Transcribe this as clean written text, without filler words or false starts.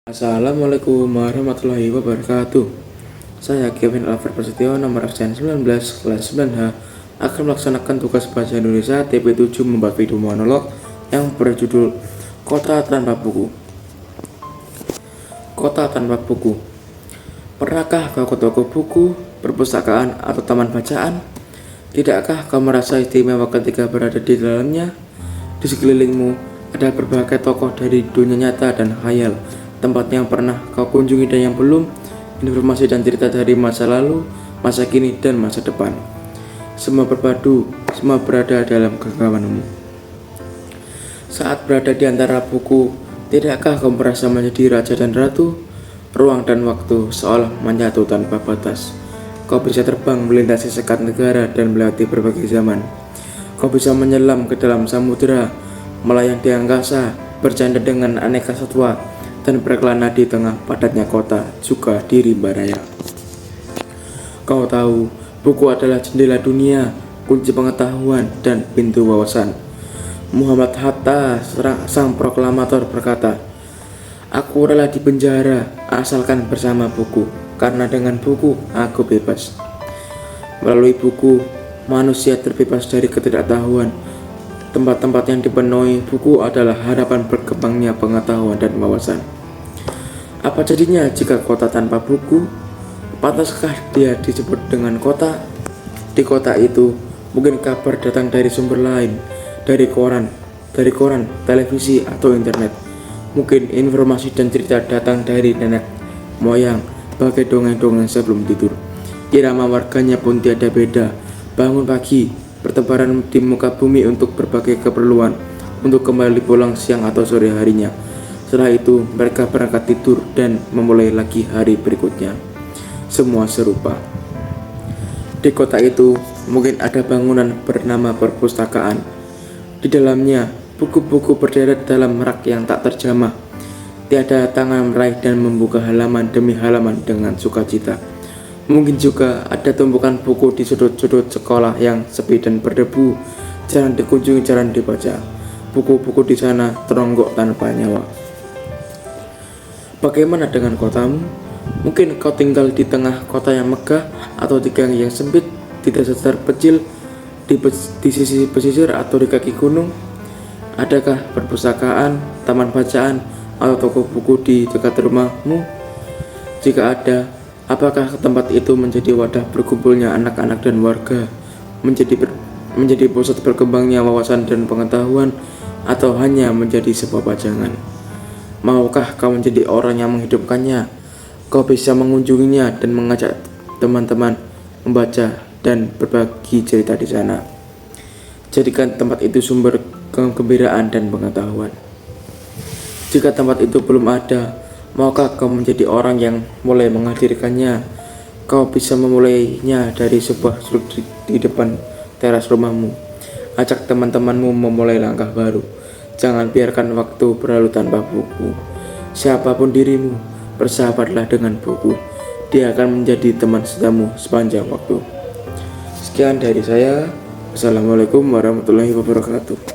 Assalamualaikum warahmatullahi wabarakatuh. Saya Kevin Alfred Prasetyo, nomor absen 19, kelas 9H, akan melaksanakan tugas bahasa Indonesia TP7 membuat video monolog yang berjudul Kota Tanpa Buku. Kota Tanpa Buku. Pernahkah kau ke toko buku, perpustakaan, atau taman bacaan? Tidakkah kau merasa istimewa ketika berada di dalamnya? Di sekelilingmu ada berbagai tokoh dari dunia nyata dan khayal, tempat yang pernah kau kunjungi dan yang belum, informasi dan cerita dari masa lalu, masa kini, dan masa depan. Semua berpadu, semua berada dalam genggamanmu. Saat berada di antara buku, tidakkah kau merasa menjadi raja dan ratu? Ruang dan waktu seolah menyatu tanpa batas. Kau bisa terbang melintasi sekat negara dan melewati berbagai zaman. Kau bisa menyelam ke dalam samudera, melayang di angkasa, bercanda dengan aneka satwa, dan berkelana di tengah padatnya kota, juga di rimba raya. Kau tahu, buku adalah jendela dunia, kunci pengetahuan, dan pintu wawasan. Muhammad Hatta, sang proklamator, berkata, "Aku rela di penjara asalkan bersama buku, karena dengan buku aku bebas." Melalui buku, manusia terbebas dari ketidaktahuan. Tempat-tempat yang dipenuhi buku adalah harapan berkembangnya pengetahuan dan wawasan. Apa jadinya jika kota tanpa buku? Pantaskah dia disebut dengan kota? Di kota itu, mungkin kabar datang dari sumber lain, dari koran, televisi, atau internet. Mungkin informasi dan cerita datang dari nenek moyang, bagai dongeng-dongeng sebelum tidur. Irama warganya pun tiada beda. Bangun pagi, bertebaran di muka bumi untuk berbagai keperluan, untuk kembali pulang siang atau sore harinya. Setelah itu, mereka berangkat tidur dan memulai lagi hari berikutnya. Semua serupa. Di kota itu, mungkin ada bangunan bernama perpustakaan. Di dalamnya, buku-buku berderet dalam rak yang tak terjamah. Tiada tangan meraih dan membuka halaman demi halaman dengan sukacita. Mungkin juga ada tumpukan buku di sudut-sudut sekolah yang sepi dan berdebu, jarang dikunjungi, jarang dibaca. Buku-buku di sana teronggok tanpa nyawa. Bagaimana dengan kotamu? Mungkin kau tinggal di tengah kota yang megah, atau di gang yang sempit, di desa terpencil, di sisi pesisir, atau di kaki gunung. Adakah perpustakaan, taman bacaan, atau toko buku di dekat rumahmu? Jika ada, apakah tempat itu menjadi wadah berkumpulnya anak-anak dan warga, menjadi pusat berkembangnya wawasan dan pengetahuan, atau hanya menjadi sebuah pajangan? Maukah kau menjadi orang yang menghidupkannya? Kau bisa mengunjunginya dan mengajak teman-teman membaca dan berbagi cerita di sana. Jadikan tempat itu sumber kegembiraan dan pengetahuan. Jika tempat itu belum ada, maukah kau menjadi orang yang mulai menghadirkannya? Kau bisa memulainya dari sebuah sudut di depan teras rumahmu. Ajak teman-temanmu memulai langkah baru. Jangan biarkan waktu berlalu tanpa buku. Siapapun dirimu, bersahabatlah dengan buku. Dia akan menjadi teman setamu sepanjang waktu. Sekian dari saya. Assalamualaikum warahmatullahi wabarakatuh.